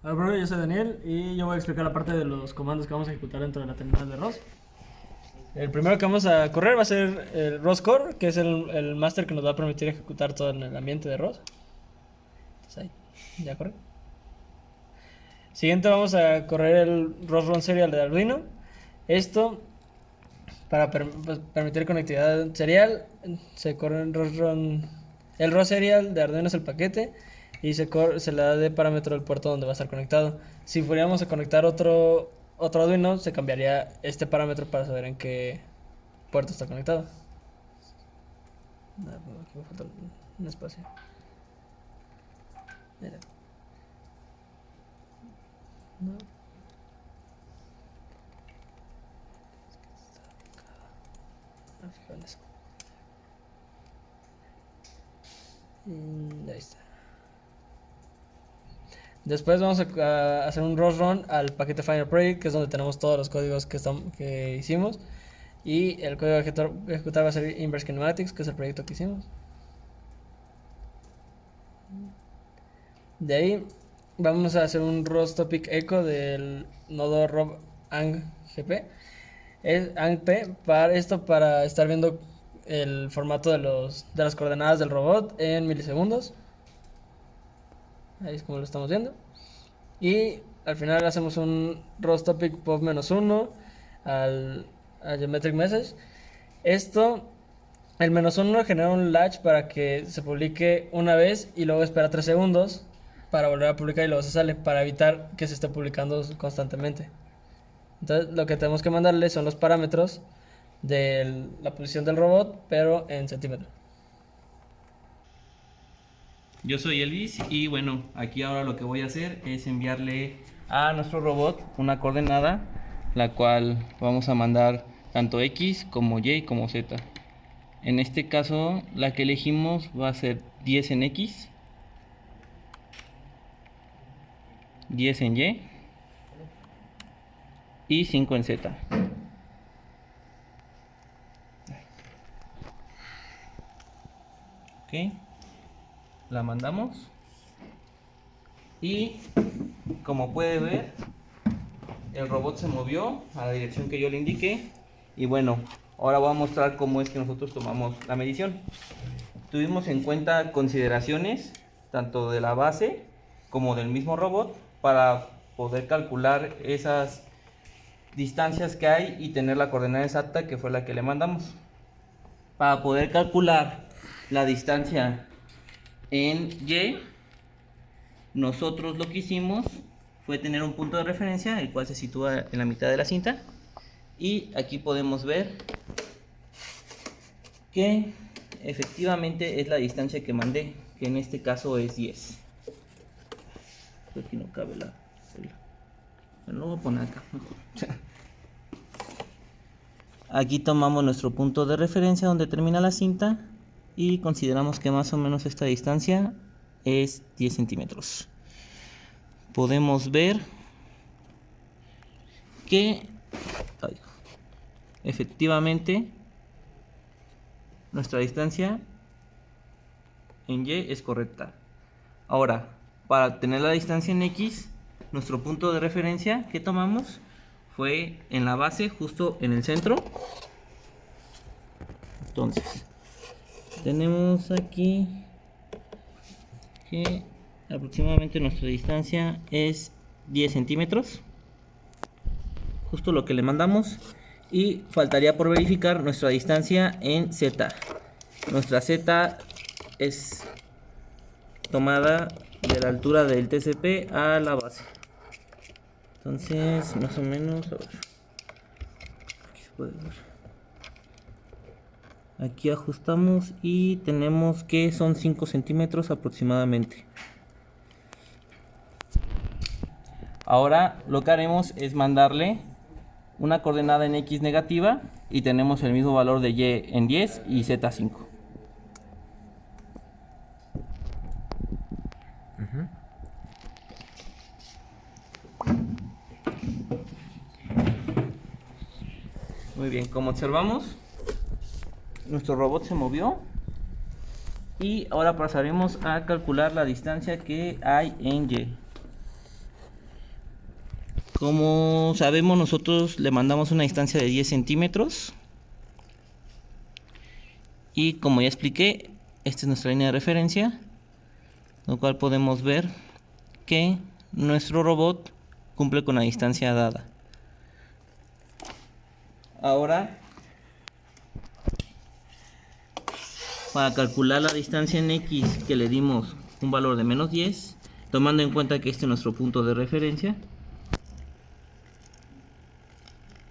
Hola, bro, yo soy Daniel y yo voy a explicar la parte de los comandos que vamos a ejecutar dentro de la terminal de ROS. El primero que vamos a correr va a ser el ROS Core, que es el máster que nos va a permitir ejecutar todo en el ambiente de ROS. Entonces ahí, ya corre. Siguiente vamos a correr el ROS Run Serial de Arduino. Esto, para permitir conectividad serial, se corre el ROS Run. El ROS Serial de Arduino es el paquete y se le da de parámetro el puerto donde va a estar conectado. Si fuéramos a conectar otro Arduino, se cambiaría este parámetro para saber en qué puerto está conectado. Aquí me falta un espacio. Mira. No. Fijones. Ahí está. Después vamos a hacer un ROS run al paquete Final Project, que es donde tenemos todos los códigos que hicimos. Y el código ejecutar va a ser Inverse Kinematics, que es el proyecto que hicimos. De ahí vamos a hacer un ROS Topic Echo del nodo rob AngGP. Es AngP para estar viendo el formato de las coordenadas del robot en milisegundos. Ahí es como lo estamos viendo. Y al final hacemos un ROS Topic POV-1 al Geometric Message. Esto, el -1 genera un latch para que se publique una vez y luego espera 3 segundos para volver a publicar y luego se sale, para evitar que se esté publicando constantemente. Entonces lo que tenemos que mandarle son los parámetros de la posición del robot, pero en centímetros. Yo soy Elvis y bueno, aquí ahora lo que voy a hacer es enviarle a nuestro robot una coordenada, la cual vamos a mandar tanto X como Y como Z. En este caso la que elegimos va a ser 10 en X, 10 en Y y 5 en Z. Ok, la mandamos y como puede ver, el robot se movió a la dirección que yo le indiqué. Y bueno, ahora voy a mostrar cómo es que nosotros tomamos la medición. Tuvimos en cuenta consideraciones tanto de la base como del mismo robot para poder calcular esas distancias que hay y tener la coordenada exacta, que fue la que le mandamos. Para poder calcular la distancia en Y, nosotros lo que hicimos fue tener un punto de referencia, el cual se sitúa en la mitad de la cinta. Y aquí podemos ver que efectivamente es la distancia que mandé, que en este caso es 10. Aquí no cabe la... Bueno, lo voy a poner acá. Aquí tomamos nuestro punto de referencia donde termina la cinta y consideramos que más o menos esta distancia es 10 centímetros. Podemos ver que efectivamente nuestra distancia en Y es correcta. Ahora, para tener la distancia en X, nuestro punto de referencia que tomamos fue en la base, justo en el centro. Entonces, tenemos aquí que aproximadamente nuestra distancia es 10 centímetros, justo lo que le mandamos. Y faltaría por verificar nuestra distancia en Z. Nuestra Z es tomada de la altura del TCP a la base. Entonces, más o menos, a ver, aquí se puede ver. Aquí ajustamos y tenemos que son 5 centímetros aproximadamente. Ahora lo que haremos es mandarle una coordenada en X negativa y tenemos el mismo valor de Y en 10 y Z 5. Muy bien, como observamos, nuestro robot se movió y ahora pasaremos a calcular la distancia que hay en Y. Como sabemos, nosotros le mandamos una distancia de 10 centímetros. Y como ya expliqué, esta es nuestra línea de referencia, lo cual podemos ver que nuestro robot cumple con la distancia dada. Ahora, para calcular la distancia en X que le dimos un valor de menos 10, tomando en cuenta que este es nuestro punto de referencia,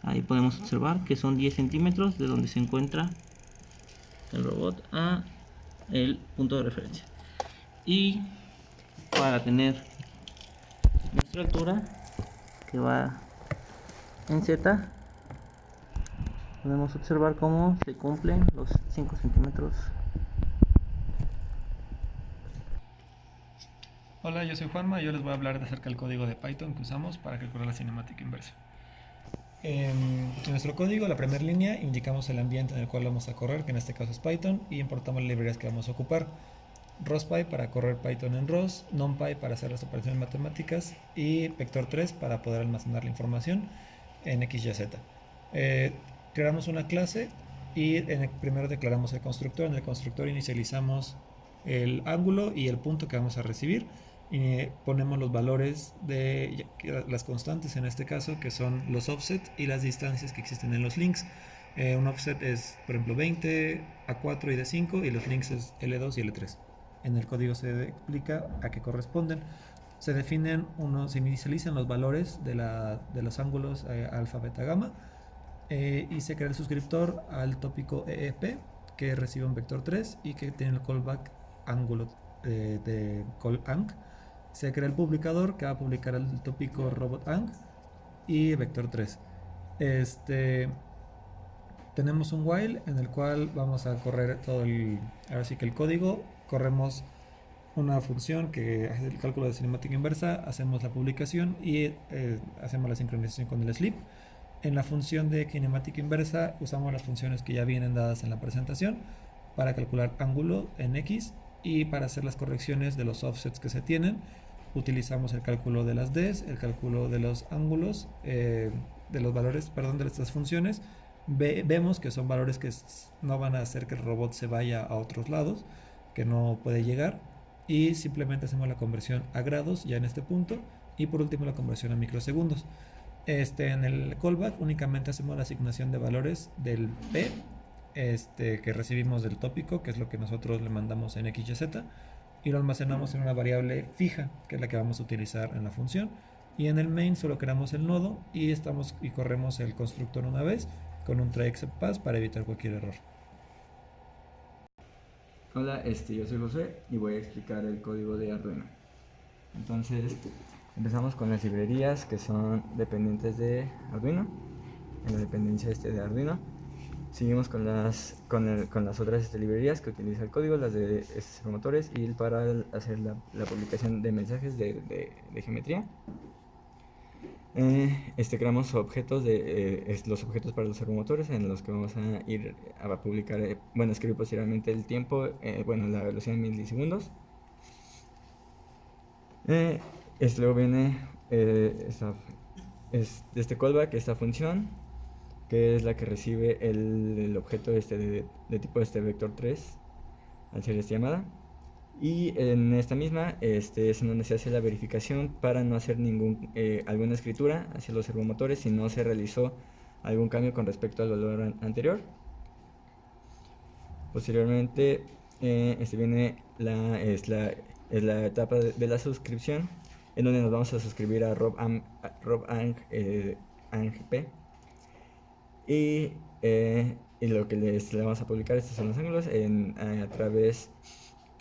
ahí podemos observar que son 10 centímetros de donde se encuentra el robot a el punto de referencia. Y para tener nuestra altura, que va en Z, podemos observar cómo se cumplen los 5 centímetros. Hola, yo soy Juanma y yo les voy a hablar acerca del código de Python que usamos para calcular la cinemática inversa. En nuestro código, la primera línea, indicamos el ambiente en el cual vamos a correr, que en este caso es Python, y importamos las librerías que vamos a ocupar. ROSPy para correr Python en ROS, NumPy para hacer las operaciones matemáticas y Vector3 para poder almacenar la información en XYZ. Creamos una clase y primero declaramos el constructor. En el constructor inicializamos el ángulo y el punto que vamos a recibir y ponemos los valores de las constantes en este caso, que son los offset y las distancias que existen en los links. Un offset es, por ejemplo, 20, A4 y D5, y los links es L2 y L3. En el código se explica a qué corresponden. Se definen se inicializan los valores de los ángulos alfa, beta, gamma, y se crea el suscriptor al tópico EEP, que recibe un vector 3 y que tiene el callback ángulo de callang. Se crea el publicador, que va a publicar el tópico robotang y vector 3. Tenemos un while en el cual vamos a correr ahora sí que el código. Corremos una función que hace el cálculo de cinemática inversa, hacemos la publicación y hacemos la sincronización con el sleep. En la función de cinemática inversa usamos las funciones que ya vienen dadas en la presentación para calcular ángulo en X, y para hacer las correcciones de los offsets que se tienen utilizamos el cálculo de las Ds, el cálculo de los ángulos, de los valores, perdón, de estas funciones. Vemos que son valores que no van a hacer que el robot se vaya a otros lados, que no puede llegar, y simplemente hacemos la conversión a grados ya en este punto, y por último la conversión a microsegundos. En el callback únicamente hacemos la asignación de valores del P que recibimos del tópico, que es lo que nosotros le mandamos en XYZ, y lo almacenamos en una variable fija, que es la que vamos a utilizar en la función. Y en el main solo creamos el nodo y corremos el constructor una vez con un try except pass para evitar cualquier error. Hola, yo soy José y voy a explicar el código de Arduino. Entonces, empezamos con las librerías que son dependientes de Arduino, en la dependencia de Arduino. Seguimos con las otras librerías que utiliza el código, las de servomotores y para hacer la publicación de mensajes de geometría. Creamos objetos los objetos para los servomotores, en los que vamos a ir a publicar, escribir posteriormente el tiempo, la velocidad en milisegundos. Luego viene este callback, esta función, que es la que recibe el objeto de tipo vector 3 al ser esta llamada. Y en esta misma es en donde se hace la verificación para no hacer alguna escritura hacia los servomotores si no se realizó algún cambio con respecto al valor anterior. Posteriormente viene la etapa de la suscripción, en donde nos vamos a suscribir a robangp, y lo que le vamos a publicar, estos son los ángulos a través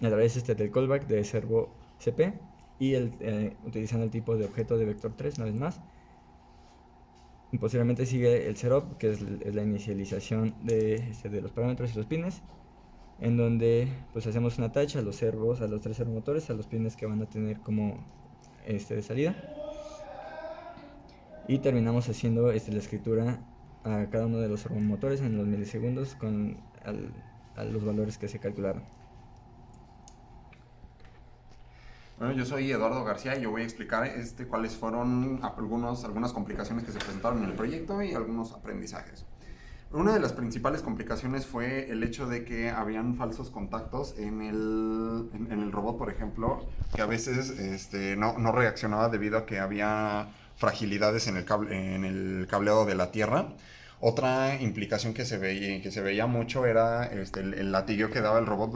del callback de servo cp, y utilizando el tipo de objeto de vector 3 una vez más. Y posteriormente sigue el setup, que es la inicialización de los parámetros y los pines, en donde pues hacemos un attach a los servos, a los 3 servomotores, a los pines que van a tener como de salida, y terminamos haciendo la escritura a cada uno de los servomotores en los milisegundos a los valores que se calcularon. Bueno, yo soy Eduardo García y yo voy a explicar cuáles fueron algunas complicaciones que se presentaron en el proyecto y algunos aprendizajes. Una de las principales complicaciones fue el hecho de que habían falsos contactos en el robot, por ejemplo, que a veces no reaccionaba debido a que había fragilidades en el cableado de la tierra. Otra implicación que se veía mucho era el latigueo que daba el robot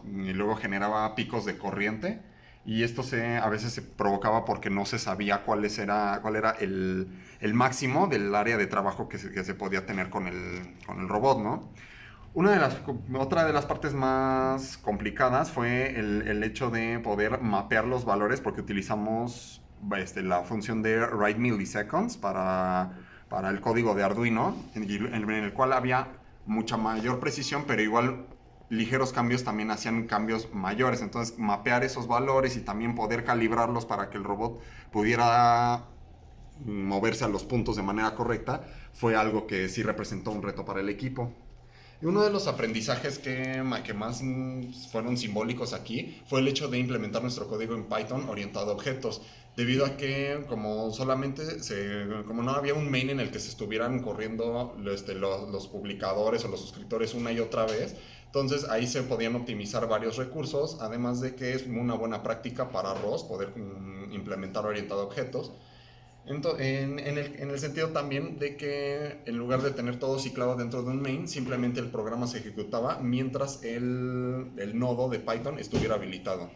y luego generaba picos de corriente. Y esto a veces se provocaba porque no se sabía cuál era el máximo del área de trabajo que se podía tener con el robot, ¿no? Otra de las partes más complicadas fue el hecho de poder mapear los valores, porque utilizamos la función de write milliseconds para el código de Arduino, en el cual había mucha mayor precisión, pero igual ligeros cambios también hacían cambios mayores. Entonces, mapear esos valores y también poder calibrarlos para que el robot pudiera moverse a los puntos de manera correcta fue algo que sí representó un reto para el equipo. Y uno de los aprendizajes que más fueron simbólicos aquí fue el hecho de implementar nuestro código en Python orientado a objetos, debido a que como no había un main en el que se estuvieran corriendo los publicadores o los suscriptores una y otra vez, entonces ahí se podían optimizar varios recursos, además de que es una buena práctica para ROS poder implementar orientado a objetos. En el sentido también de que en lugar de tener todo ciclado dentro de un main, simplemente el programa se ejecutaba mientras el nodo de Python estuviera habilitado.